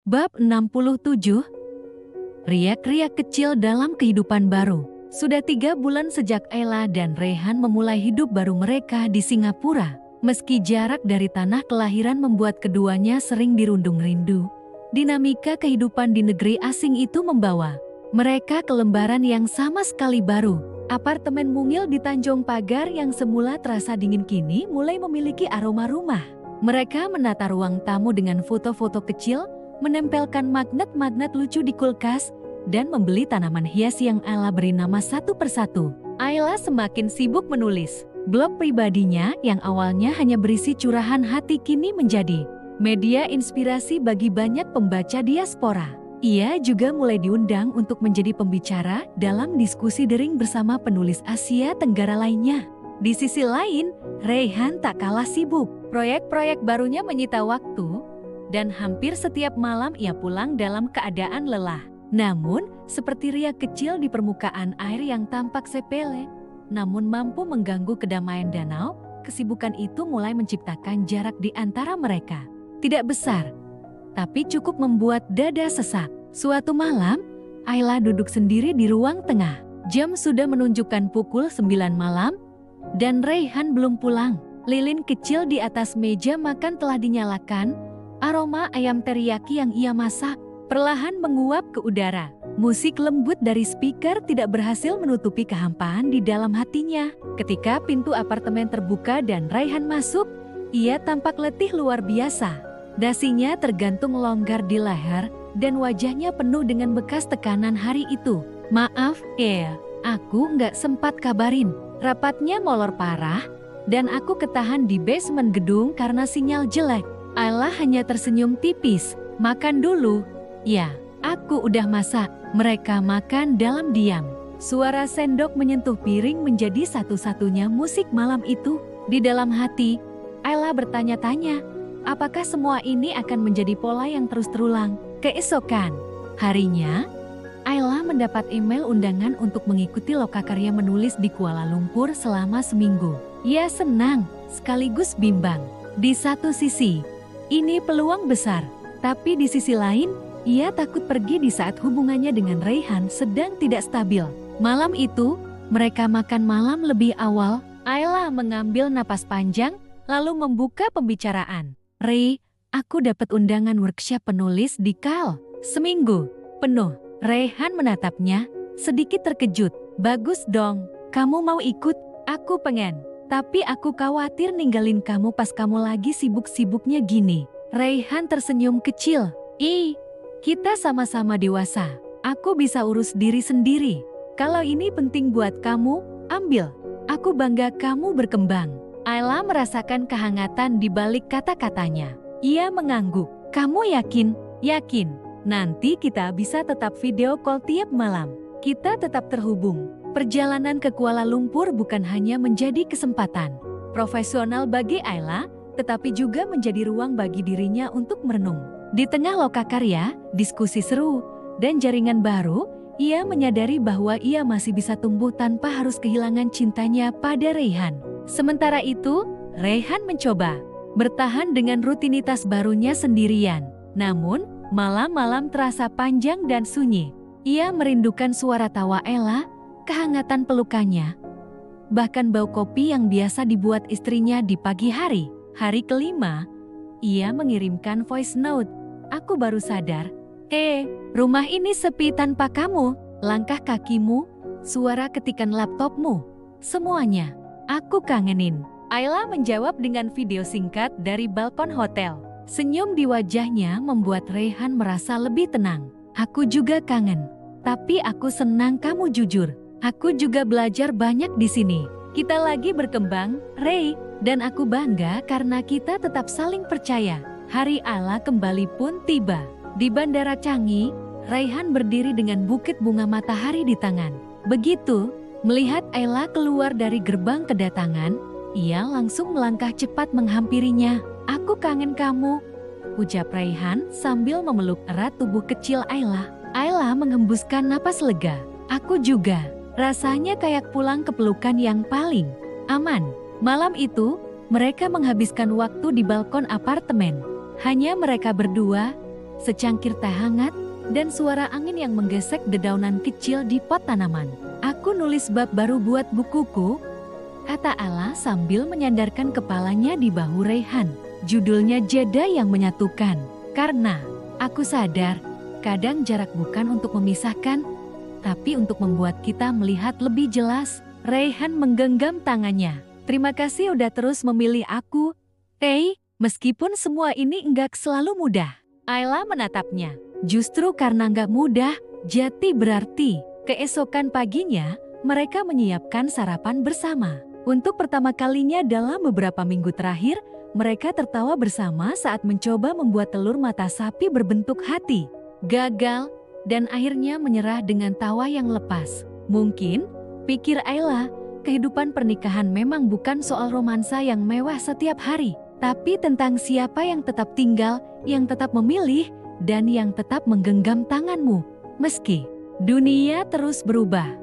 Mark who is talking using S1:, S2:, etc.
S1: Bab 67. Riak-riak kecil dalam kehidupan baru. Sudah 3 bulan sejak Ayla dan Rayhan memulai hidup baru mereka di Singapura. Meski jarak dari tanah kelahiran membuat keduanya sering dirundung rindu, dinamika kehidupan di negeri asing itu membawa mereka ke lembaran yang sama sekali baru. Apartemen mungil di Tanjung Pagar yang semula terasa dingin kini mulai memiliki aroma rumah. Mereka menata ruang tamu dengan foto-foto kecil, menempelkan magnet-magnet lucu di kulkas, dan membeli tanaman hias yang Ayla beri nama satu persatu. Ayla semakin sibuk menulis. Blog pribadinya yang awalnya hanya berisi curahan hati kini menjadi media inspirasi bagi banyak pembaca diaspora. Ia juga mulai diundang untuk menjadi pembicara dalam diskusi daring bersama penulis Asia Tenggara lainnya. Di sisi lain, Rayhan tak kalah sibuk. Proyek-proyek barunya menyita waktu, dan hampir setiap malam ia pulang dalam keadaan lelah. Namun, seperti riak kecil di permukaan air yang tampak sepele, namun mampu mengganggu kedamaian danau, kesibukan itu mulai menciptakan jarak di antara mereka. Tidak besar, tapi cukup membuat dada sesak. Suatu malam, Ayla duduk sendiri di ruang tengah. Jam sudah menunjukkan pukul 9 malam, dan Rayhan belum pulang. Lilin kecil di atas meja makan telah dinyalakan. Aroma ayam teriyaki yang ia masak perlahan menguap ke udara. Musik lembut dari speaker tidak berhasil menutupi kehampaan di dalam hatinya. Ketika pintu apartemen terbuka dan Rayhan masuk, ia tampak letih luar biasa. Dasinya tergantung longgar di leher dan wajahnya penuh dengan bekas tekanan hari itu. Maaf, aku nggak sempat kabarin. Rapatnya molor parah dan aku ketahan di basement gedung karena sinyal jelek. Ayla hanya tersenyum tipis. Makan dulu. Ya, aku udah masak. Mereka makan dalam diam. Suara sendok menyentuh piring menjadi satu-satunya musik malam itu. Di dalam hati, Ayla bertanya-tanya, apakah semua ini akan menjadi pola yang terus terulang? Keesokan harinya, Ayla mendapat email undangan untuk mengikuti lokakarya menulis di Kuala Lumpur selama seminggu. Ia senang, sekaligus bimbang. Di satu sisi, ini peluang besar, tapi di sisi lain, ia takut pergi di saat hubungannya dengan Rayhan sedang tidak stabil. Malam itu, mereka makan malam lebih awal. Ayla mengambil napas panjang, lalu membuka pembicaraan. Ray, aku dapat undangan workshop penulis di KAL. Seminggu penuh. Rayhan menatapnya, sedikit terkejut. Bagus dong, kamu mau ikut? Aku pengen. Tapi aku khawatir ninggalin kamu pas kamu lagi sibuk-sibuknya gini. Rayhan tersenyum kecil. Kita sama-sama dewasa. Aku bisa urus diri sendiri. Kalau ini penting buat kamu, ambil. Aku bangga kamu berkembang. Ayla merasakan kehangatan di balik kata-katanya. Ia mengangguk. Kamu yakin? Yakin. Nanti kita bisa tetap video call tiap malam. Kita tetap terhubung. Perjalanan ke Kuala Lumpur bukan hanya menjadi kesempatan profesional bagi Ayla, tetapi juga menjadi ruang bagi dirinya untuk merenung. Di tengah lokakarya, diskusi seru, dan jaringan baru, ia menyadari bahwa ia masih bisa tumbuh tanpa harus kehilangan cintanya pada Rayhan. Sementara itu, Rayhan mencoba bertahan dengan rutinitas barunya sendirian. Namun, malam-malam terasa panjang dan sunyi. Ia merindukan suara tawa Ayla, kehangatan pelukannya, bahkan bau kopi yang biasa dibuat istrinya di pagi hari. Hari kelima, ia mengirimkan voice note. Aku baru sadar, rumah ini sepi tanpa kamu, langkah kakimu, suara ketikan laptopmu, semuanya, aku kangenin. Ayla menjawab dengan video singkat dari balkon hotel. Senyum di wajahnya membuat Rayhan merasa lebih tenang. Aku juga kangen, tapi aku senang kamu jujur. Aku juga belajar banyak di sini. Kita lagi berkembang, Ray, dan aku bangga karena kita tetap saling percaya. Hari Ayla kembali pun tiba. Di Bandara Changi, Rayhan berdiri dengan bukit bunga matahari di tangan. Begitu melihat Ayla keluar dari gerbang kedatangan, ia langsung melangkah cepat menghampirinya. Aku kangen kamu, ucap Rayhan sambil memeluk erat tubuh kecil Ayla. Ayla menghembuskan napas lega. Aku juga. Rasanya kayak pulang ke pelukan yang paling aman. Malam itu, mereka menghabiskan waktu di balkon apartemen. Hanya mereka berdua, secangkir teh hangat, dan suara angin yang menggesek dedaunan kecil di pot tanaman. "Aku nulis bab baru buat bukuku," kata Ayla sambil menyandarkan kepalanya di bahu Rayhan. "Judulnya Jeda yang Menyatukan. Karena aku sadar, kadang jarak bukan untuk memisahkan, tapi untuk membuat kita melihat lebih jelas." Rayhan menggenggam tangannya. "Terima kasih udah terus memilih aku, Hey, meskipun semua ini enggak selalu mudah." Ayla menatapnya. "Justru karena enggak mudah, jati berarti." Keesokan paginya, mereka menyiapkan sarapan bersama. Untuk pertama kalinya dalam beberapa minggu terakhir, mereka tertawa bersama saat mencoba membuat telur mata sapi berbentuk hati. Gagal, dan akhirnya menyerah dengan tawa yang lepas. Mungkin, pikir Ayla, kehidupan pernikahan memang bukan soal romansa yang mewah setiap hari, tapi tentang siapa yang tetap tinggal, yang tetap memilih, dan yang tetap menggenggam tanganmu, meski dunia terus berubah.